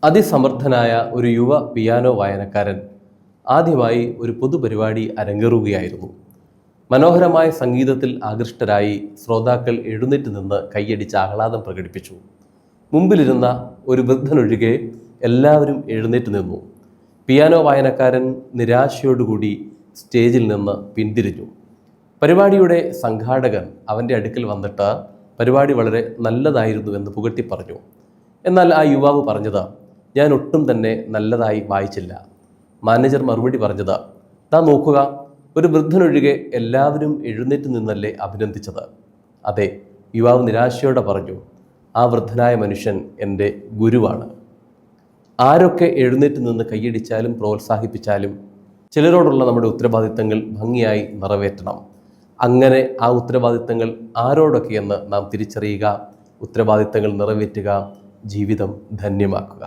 അതിസമർത്ഥനായ ഒരു യുവ പിയാനോ വായനക്കാരൻ ആദ്യമായി ഒരു പൊതുപരിപാടി അരങ്ങേറുകയായിരുന്നു. മനോഹരമായ സംഗീതത്തിൽ ആകൃഷ്ടരായി ശ്രോതാക്കൾ എഴുന്നേറ്റ് നിന്ന് കൈയടിച്ച് ആഹ്ലാദം പ്രകടിപ്പിച്ചു. മുമ്പിലിരുന്ന ഒരു വൃദ്ധനൊഴികെ എല്ലാവരും എഴുന്നേറ്റ് നിന്നു. പിയാനോ വായനക്കാരൻ നിരാശയോടുകൂടി സ്റ്റേജിൽ നിന്ന് പിന്തിരിഞ്ഞു. പരിപാടിയുടെ സംഘാടകൻ അവൻ്റെ അടുക്കൽ വന്നിട്ട് പരിപാടി വളരെ നല്ലതായിരുന്നുവെന്ന് പുകഴ്ത്തി പറഞ്ഞു. എന്നാൽ ആ യുവാവ് പറഞ്ഞത്, ഞാൻ ഒട്ടും തന്നെ നല്ലതായി വായിച്ചില്ല. മാനേജർ മറുപടി പറഞ്ഞത്, താൻ നോക്കുക, ഒരു വൃദ്ധനൊഴികെ എല്ലാവരും എഴുന്നേറ്റ് നിന്നല്ലേ അഭിനന്ദിച്ചത്. അതെ, യുവാവ് നിരാശയോടെ പറഞ്ഞു, ആ വൃദ്ധനായ മനുഷ്യൻ എൻ്റെ ഗുരുവാണ്. ആരൊക്കെ എഴുന്നേറ്റ് നിന്ന് കൈയടിച്ചാലും പ്രോത്സാഹിപ്പിച്ചാലും ചിലരോടുള്ള നമ്മുടെ ഉത്തരവാദിത്തങ്ങൾ ഭംഗിയായി നിറവേറ്റണം. അങ്ങനെ ആ ഉത്തരവാദിത്തങ്ങൾ ആരോടൊക്കെയെന്ന് നാം തിരിച്ചറിയുക, ഉത്തരവാദിത്തങ്ങൾ നിറവേറ്റുക, ജീവിതം ധന്യമാക്കുക.